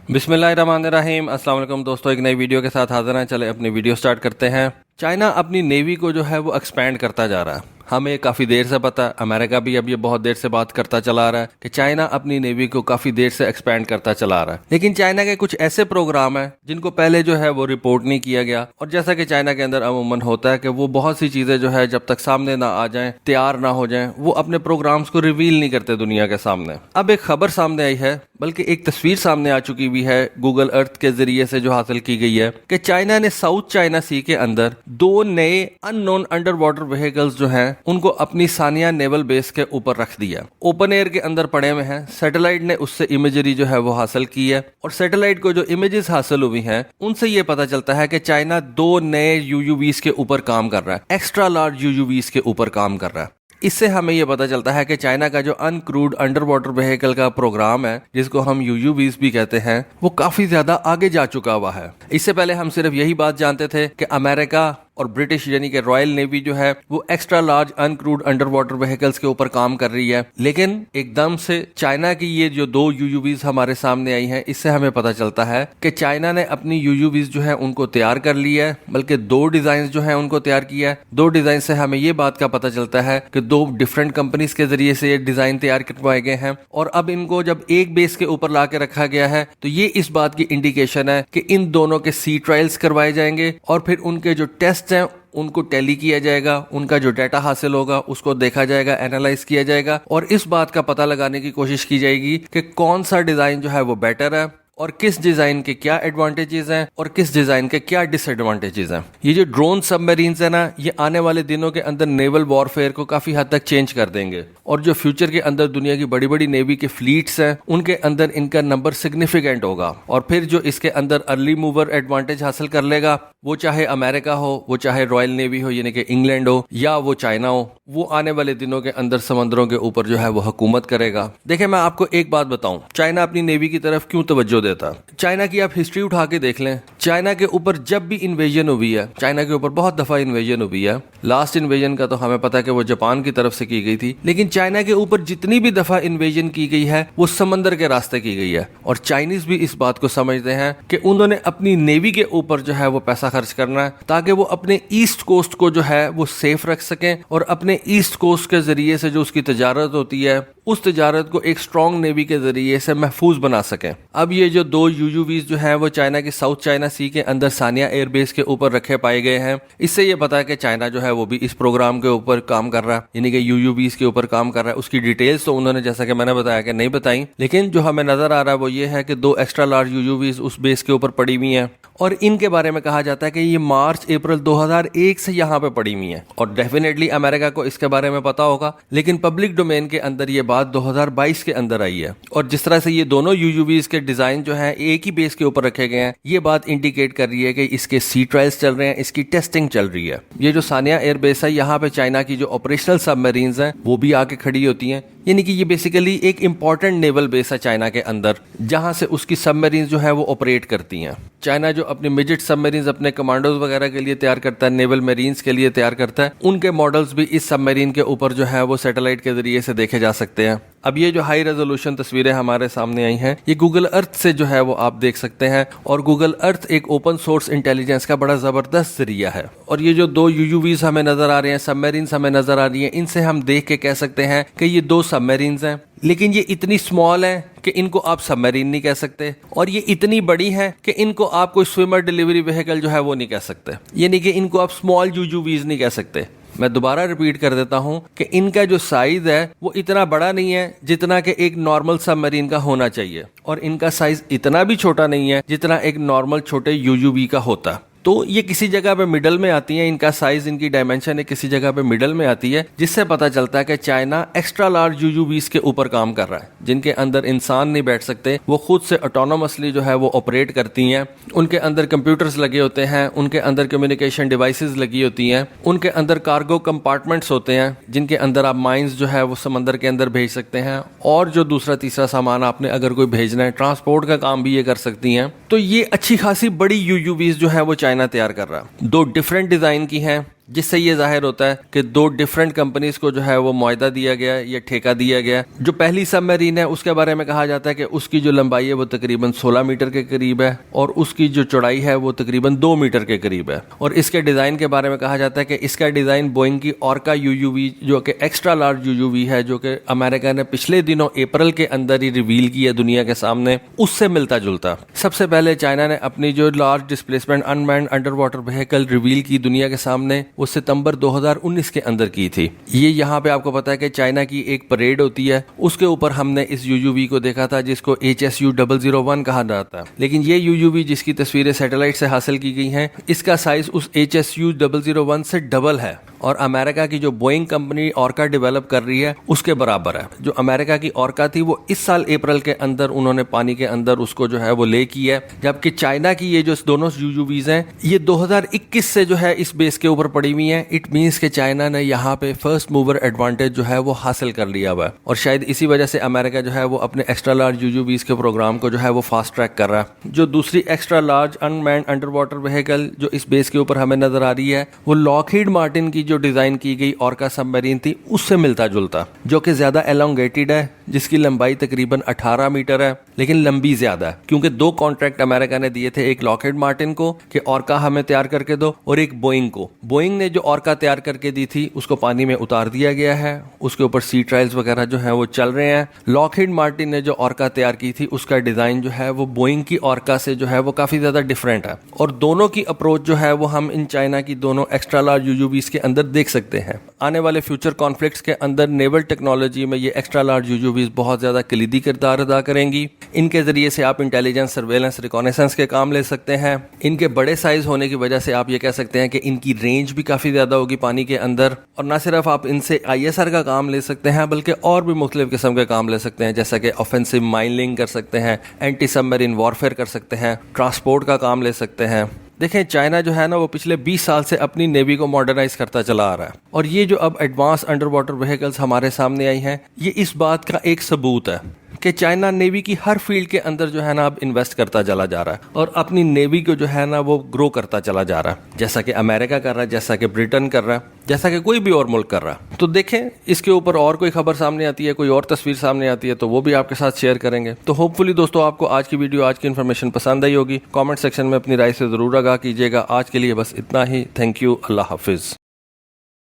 बिस्मिल्लाहिर्रहमानिर्रहीम। अस्सलाम वालेकुम दोस्तों, एक नई वीडियो के साथ हाजिर हैं। चले अपनी वीडियो स्टार्ट करते हैं। चाइना अपनी नेवी को जो है वो एक्सपैंड करता जा रहा है। हमें काफ़ी देर से पता है, अमेरिका भी अब ये बहुत देर से बात करता चला आ रहा है कि चाइना अपनी नेवी को काफ़ी देर से एक्सपैंड करता चला आ रहा है। लेकिन चाइना के कुछ ऐसे प्रोग्राम हैं जिनको पहले जो है वो रिपोर्ट नहीं किया गया, और जैसा कि चाइना के अंदर अमूमन होता है कि वो बहुत सी चीज़ें जो है जब तक सामने ना आ जाएं, तैयार ना हो जाएं, वो अपने प्रोग्राम्स को रिवील नहीं करते दुनिया के सामने। अब एक खबर सामने आई है, बल्कि एक तस्वीर सामने आ चुकी भी है गूगल अर्थ के जरिए से जो हासिल की गई है कि चाइना ने साउथ चाइना सी के अंदर 2 नए अननोन अंडर वाटर व्हीकल्स जो हैं उनको अपनी सानिया नेवल बेस के ऊपर रख दिया। ओपन एयर के अंदर पड़े हुए हैं। सैटेलाइट ने उससे इमेजरी जो है वो हासिल की है, और सैटेलाइट को जो इमेजेस हासिल हुई हैं उनसे ये पता चलता है कि चाइना 2 नए यूयूवीज के ऊपर काम कर रहा है, एक्स्ट्रा लार्ज यूयूवीज के ऊपर काम कर रहा है। इससे हमें यह पता चलता है कि चाइना का जो अनक्रूड अंडर वाटर व्हीकल का प्रोग्राम है, जिसको हम यूयूवीज भी कहते हैं, वो काफी ज्यादा आगे जा चुका हुआ है। इससे पहले हम सिर्फ यही बात जानते थे कि अमेरिका और ब्रिटिश यानी कि रॉयल नेवी जो है वो extra large uncrewed under water vehicles के ऊपर काम कर रही है। लेकिन एकदम से चाइना की ये जो 2 यूयूवीज हमारे सामने आई हैं, इससे हमें पता चलता है कि चाइना ने अपनी यूयूवीज जो है उनको तैयार कर लिया है, बल्कि 2 डिजाइन जो है उनको तैयार किया है। 2 डिजाइन से हमें ये बात का पता चलता है कि 2 डिफरेंट कंपनीज के जरिए से ये डिजाइन तैयार करवाए गए हैं, और अब इनको जब एक बेस के ऊपर ला के रखा गया है तो ये इस बात की इंडिकेशन है कि इन दोनों के सी ट्रायल्स करवाए जाएंगे, और फिर उनके जो टेस्ट हैं उनको टैली किया जाएगा, उनका जो डाटा हासिल होगा उसको देखा जाएगा, एनालाइज किया जाएगा, और इस बात का पता लगाने की कोशिश की जाएगी कि कौन सा डिजाइन जो है वो बेटर है, और किस डिजाइन के क्या एडवांटेजेस हैं और किस डिजाइन के क्या डिसएडवांटेजेस हैं। ये जो ड्रोन सबमरीन्स है ना, ये आने वाले दिनों के अंदर नेवल वॉरफेयर को काफी हद तक चेंज कर देंगे, और जो फ्यूचर के अंदर दुनिया की बड़ी बड़ी नेवी के फ्लीट्स हैं उनके अंदर इनका नंबर सिग्निफिकेंट होगा। और फिर जो इसके अंदर अर्ली मूवर एडवांटेज हासिल कर लेगा, वो चाहे अमेरिका हो, वो चाहे रॉयल नेवी हो यानी कि इंग्लैंड हो, या वो चाइना हो, वो आने वाले दिनों के अंदर समंदरों के ऊपर जो है वो हुकूमत करेगा। देखिए, मैं आपको एक बात बताऊं, चाइना अपनी नेवी की तरफ क्यों तवज्जो देता है। चाइना की आप हिस्ट्री उठा के देख लें, चाइना के ऊपर जब भी इन्वेजन हुई है, चाइना के ऊपर बहुत दफा इन्वेजन हुई है। लास्ट इन्वेजन का तो हमें पता है कि वो जापान की तरफ से की गई थी, लेकिन चाइना के ऊपर जितनी भी दफा इन्वेजन की गई है वो समंदर के रास्ते की गई है। और चाइनीज भी इस बात को समझते हैं कि उन्होंने अपनी नेवी के ऊपर जो है वो पैसा खर्च करना है, ताकि वो अपने ईस्ट कोस्ट को जो है वो सेफ रख सकें, और अपने ईस्ट कोस्ट के जरिए से जो उसकी तजारत होती है उस तजारत को एक स्ट्रॉन्ग नेवी के जरिए से महफूज बना सकें। अब ये जो 2 यूयूवीज जो हैं वो चाइना की साउथ चाइना सी के अंदर सानिया एयरबेस के ऊपर रखे पाए गए हैं। इससे ये पता है कि चाइना जो है वो भी इस प्रोग्राम के ऊपर काम कर रहा है, यानी कि यूयूवीज के ऊपर काम कर रहा है। उसकी डिटेल्स तो उन्होंने, जैसा कि मैंने बताया, कि नहीं बताई, लेकिन जो हमें नजर आ रहा है वो ये है कि 2 एक्स्ट्रा लार्ज यूयूवीज उस बेस के ऊपर पड़ी हुई हैं, और इनके बारे में कहा जाता है कि ये मार्च अप्रैल 2001 से यहाँ पे पड़ी हुई हैं। और डेफिनेटली अमेरिका को इसके बारे में पता होगा, लेकिन पब्लिक डोमेन के अंदर ये बात 2022 के अंदर आई है। और जिस तरह से ये दोनों यूयूवीज के डिजाइन जो है एक ही बेस के ऊपर रखे गए हैं, ये बात इंडिकेट कर रही है कि इसके सी ट्रायल्स चल रहे हैं, इसकी टेस्टिंग चल रही है। ये जो सानिया एयरबेस है, यहाँ पे चाइना की जो ऑपरेशनल सबमरीन्स हैं वो भी आके खड़ी होती हैं, यानी कि ये बेसिकली एक इंपॉर्टेंट नेवल बेस है चाइना के अंदर, जहां से उसकी सबमरीन्स जो है वो ऑपरेट करती हैं। चाइना जो अपने मिजेट सबमरीन्स अपने कमांडोज वगैरह के लिए तैयार करता है, नेवल मरीन्स के लिए तैयार करता है, उनके मॉडल्स भी इस सबमरीन के ऊपर जो है वो सैटेलाइट के जरिए से देखे जा सकते हैं। अब ये जो हाई रेजोल्यूशन तस्वीरें हमारे सामने आई हैं, ये गूगल अर्थ से जो है वो आप देख सकते हैं, और गूगल अर्थ एक ओपन सोर्स इंटेलिजेंस का बड़ा जबरदस्त जरिया है। और ये जो 2 यूयूवीज हमें नजर आ रहे हैं, सबमरीन्स हमें नजर आ रही हैं, इनसे हम देख के कह सकते हैं कि ये 2 सबमरीन्स हैं, लेकिन ये इतनी स्मॉल है कि इनको आप सबमरीन नहीं कह सकते, और ये इतनी बड़ी है कि इनको आप कोई स्विमर डिलीवरी व्हीकल जो है वो नहीं कह सकते, यानी कि इनको आप स्मॉल यूयूवीज नहीं कह सकते। मैं दोबारा रिपीट कर देता हूं कि इनका जो साइज है वो इतना बड़ा नहीं है जितना कि एक नॉर्मल सबमरीन का होना चाहिए, और इनका साइज इतना भी छोटा नहीं है जितना एक नॉर्मल छोटे यूयूवी का होता। तो ये किसी जगह पे मिडल में आती है, इनका साइज, इनकी डायमेंशन है किसी जगह पे मिडल में आती है, जिससे पता चलता है कि चाइना एक्स्ट्रा लार्ज यूयूवीज के ऊपर काम कर रहा है, जिनके अंदर इंसान नहीं बैठ सकते, वो खुद से ऑटोनोमसली जो है वो ऑपरेट करती हैं। उनके अंदर कंप्यूटर्स लगे होते हैं, उनके अंदर कम्युनिकेशन डिवाइसेस लगी होती हैं, उनके अंदर कार्गो कंपार्टमेंट्स होते हैं जिनके अंदर आप माइंस जो है वो समंदर के अंदर भेज सकते हैं, और जो दूसरा तीसरा सामान आपने अगर कोई भेजना है, ट्रांसपोर्ट का काम भी ये कर सकती हैं। तो ये अच्छी खासी बड़ी यूयूवीज जो है वो चाइना तैयार कर रहा है। 2 डिफरेंट डिजाइन की हैं, जिससे ये जाहिर होता है कि दो डिफरेंट कंपनीज को जो है वो मुआहदा दिया गया है या ठेका दिया गया है। जो पहली सबमरीन है उसके बारे में कहा जाता है कि उसकी जो लंबाई है वो तकरीबन 16 मीटर के करीब है और उसकी जो चौड़ाई है वो तकरीबन 2 मीटर के करीब है। और इसके डिज़ाइन के बारे में कहा जाता है कि इसका डिज़ाइन बोइंग की ऑर्का यूयूवी जो कि एक्स्ट्रा लार्ज यूयूवी है, जो कि अमेरिका ने पिछले दिनों अप्रैल के अंदर ही रिवील किया दुनिया के सामने, उससे मिलता जुलता। सबसे पहले चाइना ने अपनी जो large displacement unmanned under water vehicle reveal की दुनिया के सामने, वो सितंबर 2019 के अंदर की थी। ये यहाँ पे आपको पता है कि चाइना की एक परेड होती है, उसके ऊपर हमने इस यूयूवी को देखा था जिसको HSU 001 कहा जाता है। लेकिन ये यूयूवी जिसकी तस्वीरें सैटेलाइट से हासिल की गई हैं, इसका साइज उस HSU 001 से डबल है और अमेरिका की जो बोइंग कंपनी ऑर्का डेवलप कर रही है उसके बराबर है। जो अमेरिका की ऑर्का थी वो इस साल अप्रैल के अंदर उन्होंने पानी के अंदर उसको जो है वो ले की है, जबकि चाइना की ये जो दोनों यूयूवीज हैं ये 2021 से जो है इस बेस के ऊपर पड़ी हुई हैं। इट मींस कि चाइना ने यहाँ पे फर्स्ट मूवर एडवांटेज जो है वो हासिल कर लिया हुआ है और शायद इसी वजह से अमेरिका जो है वो अपने एक्स्ट्रा लार्ज यूयूवीज के प्रोग्राम को जो है वो फास्ट ट्रैक कर रहा है। जो दूसरी extra large unmanned under water vehicle जो इस बेस के ऊपर हमें नजर आ रही है वो लॉकहीड मार्टिन की जो डिजाइन की गई ऑर्का सबमरीन थी उससे मिलता जुलता, जो कि ज्यादा एलोंगेटेड है, जिसकी लंबाई तकरीबन 18 मीटर है लेकिन लंबी ज्यादा है। क्योंकि दो कॉन्ट्रैक्ट अमेरिका ने दिए थे, एक लॉकहीड मार्टिन को कि ऑर्का हमें तैयार करके दो और एक बोइंग को। बोइंग ने जो ऑर्का तैयार करके दी थी उसको पानी में उतार दिया गया है, उसके ऊपर सी ट्रायल्स वगैरह जो है वो चल रहे हैं। लॉकहीड मार्टिन ने जो ऑर्का तैयार की थी उसका डिजाइन जो है वो बोइंग की ऑर्का से जो है वो काफी ज्यादा डिफरेंट है और दोनों की अप्रोच जो है वो हम इन चाइना की दोनों एक्स्ट्रा लार्ज यूयूवीज के अंदर देख सकते हैं। आने वाले फ्यूचर कॉन्फ्लिक्ट्स के अंदर नेवल टेक्नोलॉजी में ये एक्स्ट्रा लार्ज यूयूवीज बहुत ज्यादा कलीदी किरदार अदा करेंगी। इनके जरिए से आप इंटेलिजेंस, सर्वेलेंस, रिकॉनेसेंस के काम ले सकते हैं। इनके बड़े साइज होने की वजह से आप ये कह सकते हैं कि इनकी रेंज भी काफी ज्यादा होगी पानी के अंदर। और ना सिर्फ आप इनसे ISR का काम ले सकते हैं बल्कि और भी मुख्तलिफ किस्म के काम ले सकते हैं, जैसा कि ऑफेंसिव माइनिंग कर सकते हैं, एंटी सबमरीन वॉरफेयर कर सकते हैं, ट्रांसपोर्ट का काम ले सकते हैं। देखें, चाइना जो है ना वो पिछले 20 साल से अपनी नेवी को मॉडर्नाइज करता चला आ रहा है और ये जो अब एडवांस अंडर वाटर व्हीकल्स हमारे सामने आई हैं ये इस बात का एक सबूत है कि चाइना नेवी की हर फील्ड के अंदर जो है ना अब इन्वेस्ट करता चला जा रहा है और अपनी नेवी को जो है ना वो ग्रो करता चला जा रहा है, जैसा कि अमेरिका कर रहा है, जैसा कि ब्रिटेन कर रहा है, जैसा कि कोई भी और मुल्क कर रहा है। तो देखें, इसके ऊपर और कोई खबर सामने आती है, कोई और तस्वीर सामने आती है तो वो भी आपके साथ शेयर करेंगे। तो होपफुली दोस्तों आपको आज की वीडियो, आज की इन्फॉर्मेशन पसंद आई होगी। कॉमेंट सेक्शन में अपनी राय से जरूर आगाह कीजिएगा। आज के लिए बस इतना ही। Thank you. Allah Hafiz.